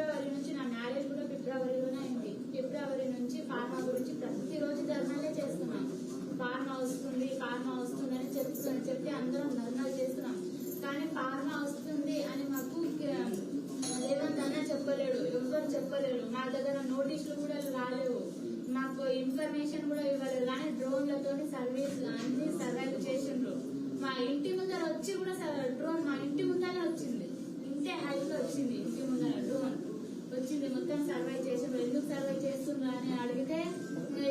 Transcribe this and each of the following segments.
ఫిబ్రవరి నుంచి నా మ్యారేజ్ కూడా ఫిబ్రవరిలోనే అయింది. ఫిబ్రవరి నుంచి ఫార్మా గురించి ప్రతిరోజు ధర్నాలే చేస్తున్నాం. ఫార్మా వస్తుంది అని చెప్తే అందరం ధర్నాలు చేస్తున్నాం. కానీ ఫార్మా వస్తుంది అని మాకు రేవంత్ అన్న చెప్పలేడు, ఎవరు చెప్పలేడు. మా దగ్గర నోటీసులు కూడా రాలేవు, మాకు ఇన్ఫర్మేషన్ కూడా ఇవ్వలేదు. కానీ డ్రోన్లతో సర్వీస్ అన్ని సర్వైవ్ చేసిండ్రు. మా ఇంటి ముందర వచ్చి కూడా డ్రోన్ మా ఇంటి ముందరనే వచ్చింది, ఇంతే హైట్ వచ్చింది. ఇంటి ముందర డ్రోన్ వచ్చింది, మొత్తం సర్వై చేసిండ్రు. ఎందుకు సర్వై చేస్తుండ్రు అని అడిగితే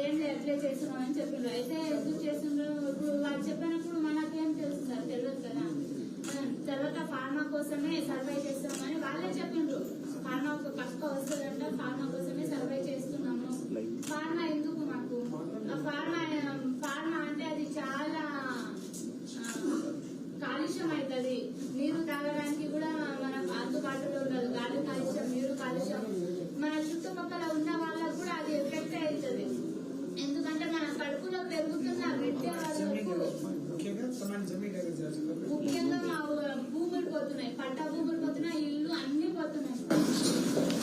ఏం ఎట్లే చేస్తున్నాం అని చెప్పిండ్రు. అయితే ఎందుకు చేస్తుండ్రు ఇప్పుడు వాళ్ళు చెప్పినప్పుడు మనకేం తెలుస్తుంది, తెలియదు కదా. తర్వాత ఫార్మా కోసమే సర్వై చేస్తామని వాళ్ళే చెప్పిండ్రు. ఫార్మా ఒక పక్క వస్తుందంట, ఫార్మా కోసమే సర్వై చేస్తున్నాము. ఫార్మా ఎందుకు మాకు? ఫార్మా అంటే అది చాలా కాలుష్యం అవుతుంది. నీరు తాగడానికి కూడా మనకు అందుబాటులో ఉండదు. గాలి కాలుష్యం, నీరు కాలుష్యం, మన చుట్టుపక్కల ఉన్న వాళ్ళకు కూడా అది ఎఫెక్ట్ అవుతుంది. ఎందుకంటే మన కడుపులో పెరుగుతున్న రెడ్డే వాళ్ళకు ముఖ్యంగా మా భూములు పోతున్నాయి, పట్టా భూములు పోతున్నాయి, ఇల్లు అన్ని పోతున్నాయి.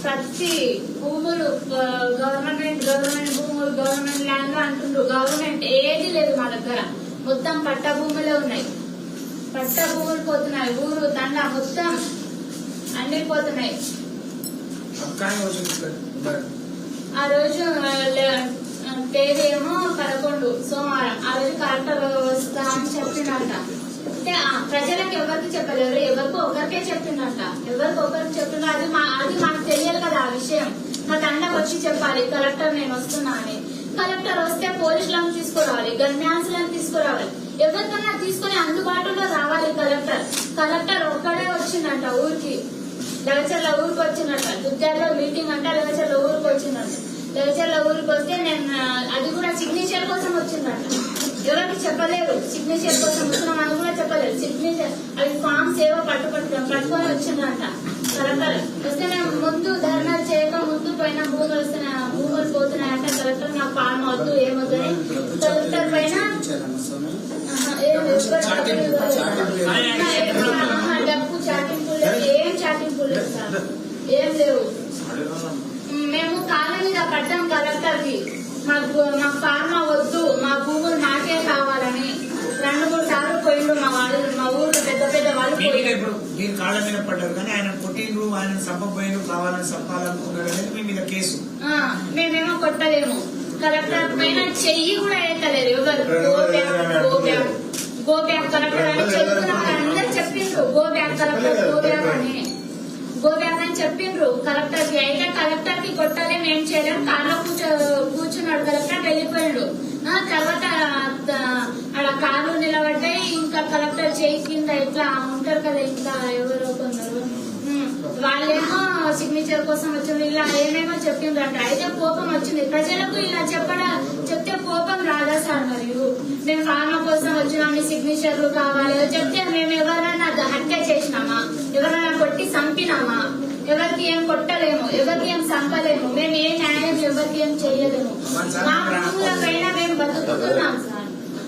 ప్రతి భూములు గవర్నమెంట్ భూములు, గవర్నమెంట్ ల్యాండ్ అంటుండ్రు. గవర్నమెంట్ ఏది లేదు మా దగ్గర, మొత్తం పట్టా భూములే ఉన్నాయి. పట్టా భూములు పోతున్నాయి, ఊరు తండ మొత్తం అన్ని పోతున్నాయి. ఆ రోజు తేదీ ఏమో 11 సోమవారం. ఆ రోజు కలెక్టర్ వస్తా అని చెప్పిందంట. అంటే ప్రజలకు ఎవరికి చెప్పలేరు, ఎవరికో ఒకరికే చెప్పిందంట. ఎవరికి ఒకరికి చెప్పిండ్రు, అది మాకు తెలియదు కదా. ఆ విషయం మా తండకు వచ్చి చెప్పాలి, కలెక్టర్ నేను వస్తున్నా అని. కలెక్టర్ వస్తే పోలీసులను తీసుకురావాలి, గన్మ్యాన్స్లను తీసుకురావాలి, ఎవరికన్నా తీసుకుని అందుబాటులో రావాలి. కలెక్టర్ ఒక్కడే వచ్చిందంట ఊరికి, లవచర్ల ఊరికి వచ్చిందంట. దుర్గాలో మీటింగ్ అంట, లవచర్ల ఊరికి వచ్చిందంట. లవచర్ల ఊరికి వస్తే నేను అది కూడా సిగ్నేచర్ కోసం వచ్చిందంట. ఎవరికి చెప్పలేరు, సిగ్నేచర్ కోసం వచ్చినాం అని కూడా చెప్పలేరు. సిగ్నేచర్ అది ఫామ్స్ ఏవో పట్టుకొని వచ్చిందంట. కలెక్టర్ వస్తే మేము ముందు ధర్నాలు చేయక ముందు పైన భూములు పోతున్నాయంటే కలెక్టర్ నాకు ఫామ్ వద్దు ఏమొద్దని కలెక్టర్ పైన డబ్బు చాటింపులు లేవు, ఏం చాటింపులు లేవు సార్, ఏం లేవు. మేము కాళ్ళ మీద పడ్డాం కలెక్టర్ కి, మాకు ఫార్మా వద్దు, మా భూములు నాకే కావాలని 2-3 సార్లు పోయిండు. మా ఊళ్ళో పెద్ద పెద్ద వాళ్ళు మీరు కాళ్ళ మీద పడ్డారు, కానీ ఆయన కొట్టిండ్రు, ఆయన సంపపోయిన కావాలని సంపాలనుకున్నారు అనేది మీ మీద కేసు. మేమేమో కొట్టలేము, కలెక్టర్ పైన చెయ్యి కూడా వేయలేదు ఎవరు. గోబ్యాక్ కలెక్టర్ అని చెప్తున్నారు, అందరు చెప్పిండ్రు. గోబ్యాక్ కలెక్టర్, గోబ్యాక్ అని చెప్పిండ్రు కలెక్టర్ కి. అయితే కలెక్టర్ కి కొట్టలేం, ఏం చేయలేం. కార్లో కూర్చున్నాడు కలెక్టర్, వెళ్ళిపోయాడు. తర్వాత అక్కడ కార్లు నిలబడ్డాయి. ఇంకా కలెక్టర్ చేయి కింద ఇట్లా ఉంటారు కదా, ఇంకా ఎవరో కొందరు వాళ్ళేమో సిగ్నేచర్ కోసం వచ్చింది, ఇలా ఏమేమో చెప్పిండ్రంట. అయితే కోపం వచ్చింది ప్రజలకు. ఇలా చెప్తే కోపం రాదా సార్? మరియు మేము ఫార్మా కోసం వచ్చినాం, సిగ్నేచర్లు కావాలి చెప్తే మేము ఎవరైనా హత్య చేసినామా, ఎవరైనా కొట్టి చంపినామా? ఎవరికి ఏం కొట్టలేము, ఎవరికి ఏం చంపలేము, మేము ఏ న్యాయం ఎవరికి ఏం చేయలేము. మా భూములకైనా మేము బతుకుతున్నాం సార్,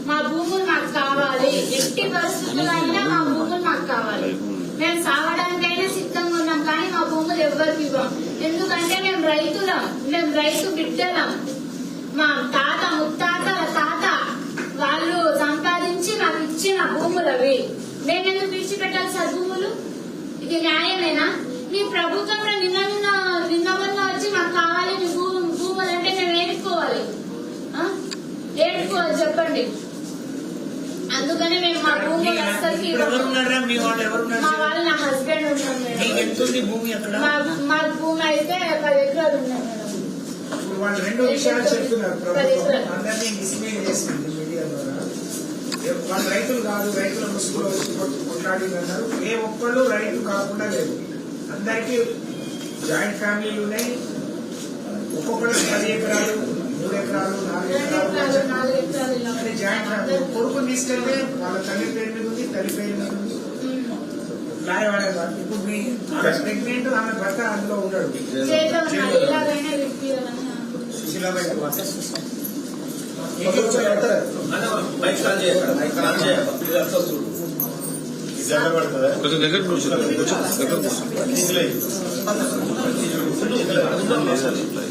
మా భూములు మాకు కావాలి. ఎట్టి పరిస్థితుల్లో అయినా మా భూములు మాకు కావాలి. మేము సావడానికైనా సిద్ధంగా ఉన్నాం, కానీ మా భూములు ఎవరికి ఇవ్వం. ఎందుకంటే మేము రైతులం, మేము రైతు బిడ్డలం. మా తాత ముత్తాతల తాత వాళ్ళు సంపాదించి మాకు ఇచ్చిన భూములు అవి. మేమెందుకు విడిచిపెట్టాలి సార్ భూములు? ఇది న్యాయమేనా? మీ ప్రభుత్వంలో నిన్న వచ్చి మాకు కావాలి మీ భూములు అంటే మేము ఏడుకోవాలి చెప్పండి. అందుకని మేము మా భూములు అసలుకి మా వాళ్ళు నా హస్బెండ్ ఉన్నాం. మా భూమి అయితే 10 ఎకరాలు ఉన్నాయి మేడం. వాళ్ళు 2 విషయాలు చెప్తున్నారు. అందరినీ మిస్లీడ్ చేస్తుంది మీడియా ద్వారా. వాళ్ళు రైతులు కాదు, రైతుల ముసుగులో వచ్చి కొట్లాడిందన్నారు. ఏ ఒక్కళ్ళు రైతు కాకుండా లేదు. అందరికీ జాయింట్ ఫ్యామిలీలు ఉన్నాయి. ఒక్కొక్కరికి 10 ఎకరాలు, 3 ఎకరాలు, 4 ఎకరాలు జాయింట్ ఫ్యామిలీ. కొడుకుని తీసుకెళ్తే వాళ్ళ తల్లి పేరు మీద ఉంది, తల్లి పేరు మీద ఉంది. లాయవాడే కాదు. ఇప్పుడు మీ ప్రెగ్నెంట్, ఆమె భర్త అందులో ఉన్నాడు. కొంచెం దగ్గర కూర్చోండి. లేదు లేదు. అసలు ఇట్లా